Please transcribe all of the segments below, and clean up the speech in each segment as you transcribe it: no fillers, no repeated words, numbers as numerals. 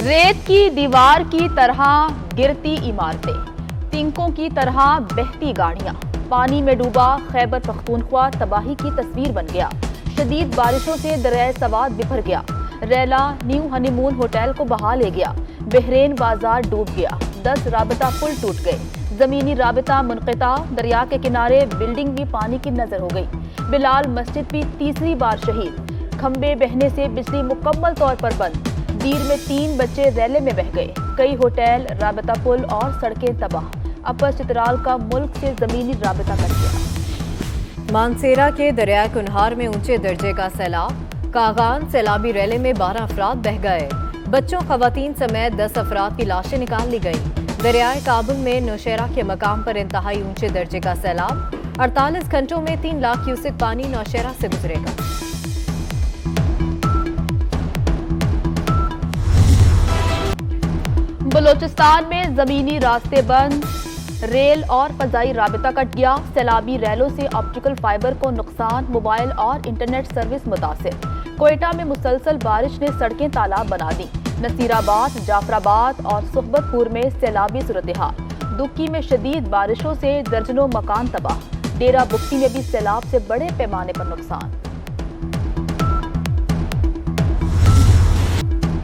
रेत की दीवार की तरह गिरती इमारतें, तिनकों की तरह बहती गाड़ियां, पानी में डूबा खैबर पख्तूनख्वा तबाही की तस्वीर बन गया। शदीद बारिशों से दरियाए सवात बिखर गया। रैला न्यू हनीमून होटल को बहा ले गया। बहरेन बाजार डूब गया। 10 राबता पुल टूट गए। जमीनी राबता मुनक़ता। दरिया के किनारे बिल्डिंग भी पानी की नजर हो गई। बिलाल मस्जिद भी तीसरी बार शहीद। खंबे बहने से बिजली मुकम्मल तौर पर बंद। दीर में 3 बच्चे रैले में बह गए। कई होटल, राबता पुल और सड़कें तबाह। अपर चित्राल का मुल्क से जमीनी राबता कट गया। मानसेरा के दरियाए कुनहार में ऊंचे दर्जे का सैलाब। कागान सैलाबी रैले में 12 अफराद बह गए। बच्चों, खवातीन समेत 10 अफराद की लाशें निकाल ली गईं। दरियाए काबुल में नौशेरा के मकाम पर इंतहाई ऊंचे दर्जे का सैलाब। 48 घंटों में 3 लाख क्यूसेक पानी नौशेरा से गुजरेगा। बलोचिस्तान में जमीनी रास्ते बंद। रेल और फजाई राबिता कट गया। सैलाबी रेलों से ऑप्टिकल फाइबर को नुकसान। मोबाइल और इंटरनेट सर्विस मुतासिर। कोयटा में मुसलसल बारिश ने सड़कें तालाब बना दी। नसीराबाद, जाफराबाद और सुहबतपुर में सैलाबी सूरत-ए-हाल। दुक्की में शदीद बारिशों से दर्जनों मकान तबाह। डेरा बुक्ती में भी सैलाब से बड़े पैमाने पर नुकसान।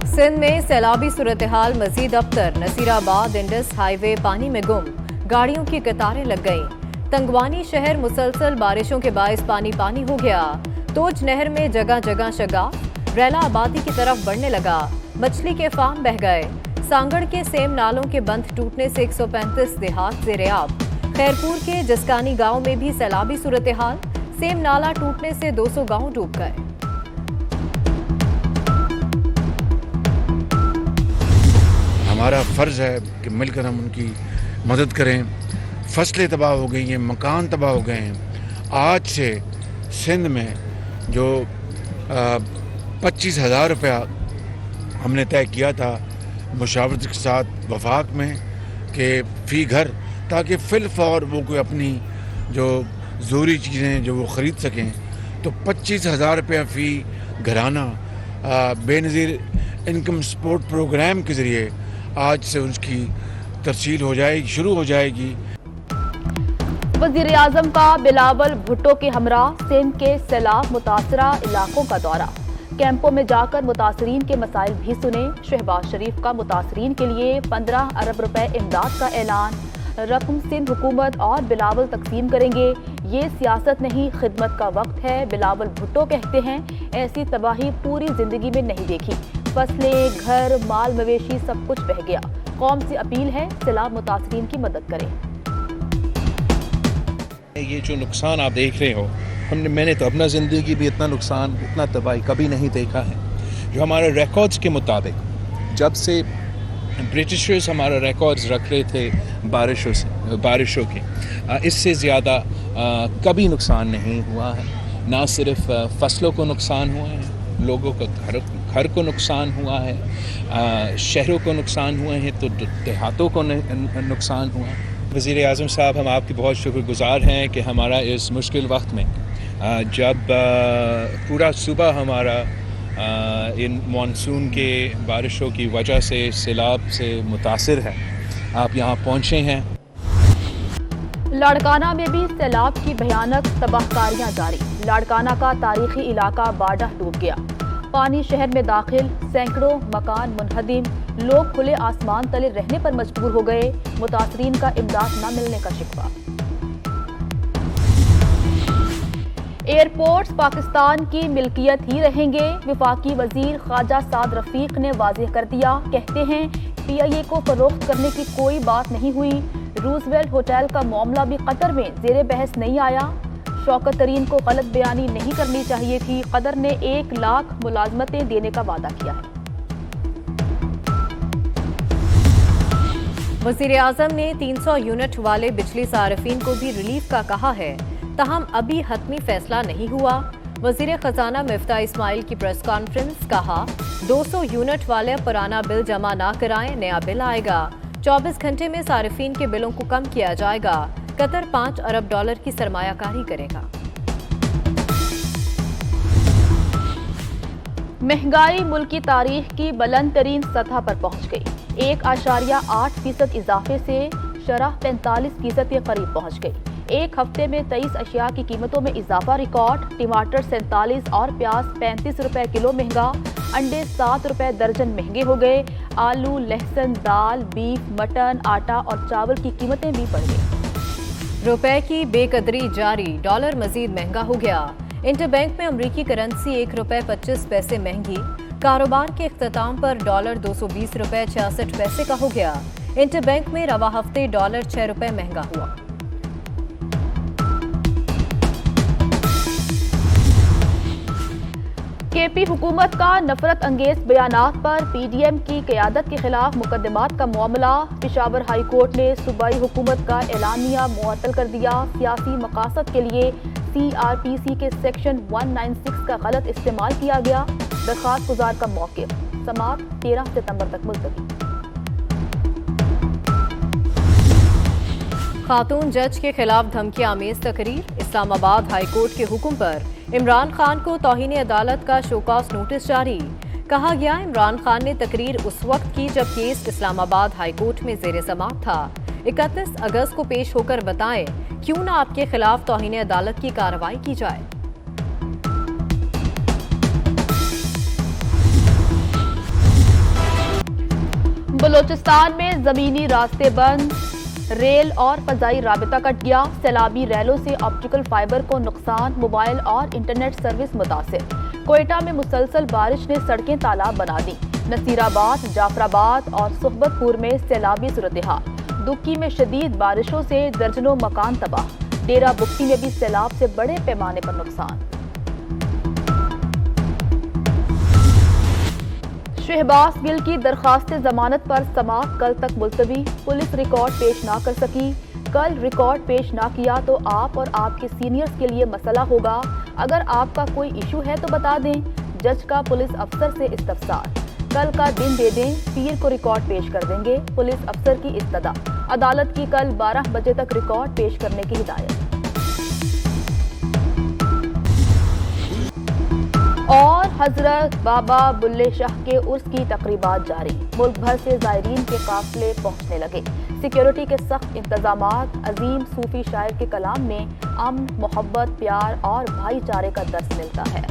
सिंध में सैलाबी सूरत-ए-हाल मजीद अबतर। नसीराबाद इंडस हाईवे पानी में गुम। गाड़ियों की कतारें लग गईं। तंगवानी शहर मुसलसल बारिशों के बायस पानी पानी हो गया। तोज नहर में जगह जगह शगा। रैला आबादी की तरफ बढ़ने लगा। मछली के फार्म बह गए। सांगड़ के सेम नालों के बंध टूटने से 135 देहात ज़ेर-ए-आब। खैरपुर के जसकानी गांव में भी सैलाबी सूरत-ए-हाल। सेम नाला टूटने से 200 गांव डूब गए। हमारा फ़र्ज़ है कि मिलकर हम उनकी मदद करें। फसलें तबाह हो गई हैं, मकान तबाह हो गए हैं। आज से सिंध में जो 25,000 रुपया हमने तय किया था मुशावरत के साथ वफाक में कि फ़ी घर, ताकि फ़िलफ़ौर वो कोई अपनी जो ज़रूरी चीज़ें जो वो ख़रीद सकें, तो 25,000 रुपया फ़ी घराना बेनज़ीर इनकम सपोर्ट प्रोग्राम के ज़रिए आज से उसकी तरसील हो जाएगी, शुरू हो जाएगी। वज़ीर आज़म का बिलावल भुट्टो के हमरा सिंध के सैलाब मुतासरा इलाकों का दौरा। कैंपों में जाकर मुतासरीन के मसाइल भी सुने। शहबाज शरीफ का मुतासरीन के लिए 15 अरब रुपए इमदाद का ऐलान। रकम सिंध हुकूमत और बिलावल तकसीम करेंगे। ये सियासत नहीं, खिदमत का वक्त है। बिलावल भुट्टो कहते हैं, ऐसी तबाही पूरी जिंदगी में नहीं देखी। फसलें, घर, माल मवेशी सब कुछ बह गया। कौम से अपील है, सैलाब मुतासरीन की मदद करें। ये जो नुकसान आप देख रहे हो, मैंने तो अपना ज़िंदगी भी इतना नुकसान, इतना तबाही कभी नहीं देखा है। जो हमारे रिकॉर्ड्स के मुताबिक, जब से ब्रिटिशर्स हमारा रिकॉर्ड्स रख रहे थे बारिशों के, इससे ज़्यादा कभी नुकसान नहीं हुआ है। ना सिर्फ फसलों को नुकसान हुआ है, लोगों का घर को नुकसान हुआ है, शहरों को नुकसान हुए हैं, तो देहातों को नुकसान हुआ है। वज़ीर आज़म साहब, हम आपके बहुत शुक्रगुज़ार हैं कि हमारा इस मुश्किल वक्त में, जब पूरा सूबा हमारा इन मानसून के बारिशों की वजह से सैलाब से मुतासिर है, आप यहाँ पहुँचे हैं। लाड़काना में भी सैलाब की भयानक तबाहकारियां जारी। लाड़काना का तारीखी इलाका बाडा डूब गया। पानी शहर में दाखिल। सैकड़ों मकान मुनहदिम। लोग खुले आसमान तले रहने पर मजबूर हो गए। मुतासरीन का इमदाद न मिलने का शिकवा। एयरपोर्ट्स पाकिस्तान की मिल्कियत ही रहेंगे। वफाकी वजीर ख्वाजा साद रफीक ने वाज़ेह कर दिया। कहते हैं, PIA को फरोख्त करने की कोई बात नहीं हुई। रूजवेल्ट होटल का मामला भी कतर में ज़ेरे बहस नहीं आया। शौकत तरीन को गलत बयानी नहीं करनी चाहिए थी। कतर ने 1 लाख मुलाजमतें देने का वादा किया है। वज़ीर आज़म ने 300 यूनिट वाले बिजली सार्फिन को भी रिलीफ का कहा है, ताहम अभी हतमी फैसला नहीं हुआ। वज़ीर ख़जाना मिफ्ता इस्माइल की प्रेस कॉन्फ्रेंस। कहा, 200 यूनिट वाले पुराना बिल जमा ना कराएं, नया बिल आएगा। 24 घंटे में सार्फिन के बिलों को कम किया जाएगा। कतर $5 अरब की सरमायाकारी करेगा। महंगाई मुल्क की तारीख की बुलंद तरीन सतह पर पहुंच गई। 1.8% इजाफे से शरह 45% के करीब पहुंच गई। एक हफ्ते में 23 अशिया की कीमतों में इजाफा रिकॉर्ड। टमाटर 47 और प्याज 35 रुपए किलो महंगा। अंडे 7 रुपए दर्जन महंगे हो गए। आलू, लहसुन, दाल, बीफ, मटन, आटा और चावल की कीमतें भी बढ़ गई। रुपए की बेकदरी जारी, डॉलर मजीद महंगा हो गया। इंटरबैंक में अमरीकी करेंसी 1 रुपए 25 पैसे महंगी। कारोबार के इख्तिताम पर डॉलर 220 रुपए 66 पैसे का हो गया। इंटरबैंक में रवा हफ्ते डॉलर 6 रुपए महंगा हुआ। केपी हुकूमत का नफरत अंगेज बयानात पर पीडीएम की क़यादत के खिलाफ मुकदमात का मामला। पेशावर हाई कोर्ट ने सूबाई हुकूमत का एलानिया मुअत्तल कर दिया। सियासी मकासद के लिए सीआरपीसी के सेक्शन 196 का गलत इस्तेमाल किया गया। दरख्वास्त गुजार का मौक़िफ़, समाअत 13 सितंबर तक मुलतवी। खातून जज के खिलाफ धमकी आमेज तकरीर। इस्लामाबाद हाई कोर्ट के हुक्म पर इमरान खान को तौहीन अदालत का शोकॉज नोटिस जारी। कहा गया, इमरान खान ने तकरीर उस वक्त की जब केस इस्लामाबाद हाई कोर्ट में ज़ेर समाअत था। 31 अगस्त को पेश होकर बताएं क्यों ना आपके खिलाफ तौहीन अदालत की कार्रवाई की जाए। बलोचिस्तान में जमीनी रास्ते बंद, रेल और फजाई राबिता कट गया। सैलाबी रेलों से ऑप्टिकल फाइबर को नुकसान, मोबाइल और इंटरनेट सर्विस मुतासिर। कोयटा में मुसलसल बारिश ने सड़कें तालाब बना दी। नसीराबाद, जाफराबाद और सुहबतपुर में सैलाबी सूरत-ए-हाल। दुक्की में शदीद बारिशों से दर्जनों मकान तबाह। डेरा बुक्की में भी सैलाब से बड़े पैमाने पर नुकसान। शहबाज गिल की दरखास्त जमानत पर समाअत कल तक मुलतवी। पुलिस रिकॉर्ड पेश ना कर सकी। कल रिकॉर्ड पेश ना किया तो आप और आपके सीनियर्स के लिए मसला होगा। अगर आपका कोई इशू है तो बता दें। जज का पुलिस अफसर से इस्तफसार। कल का दिन दे दें, पीर को रिकॉर्ड पेश कर देंगे। पुलिस अफसर की इस्तदा। अदालत की कल 12 बजे तक रिकॉर्ड पेश करने की हिदायत। और हजरत बाबा बुल्ले शाह के उर्स की तकरीबात जारी। मुल्क भर से ज़ायरीन के काफिले पहुंचने लगे। सिक्योरिटी के सख्त इंतजामात। अजीम सूफी शायर के कलाम में अमन, मोहब्बत, प्यार और भाईचारे का दर्स मिलता है।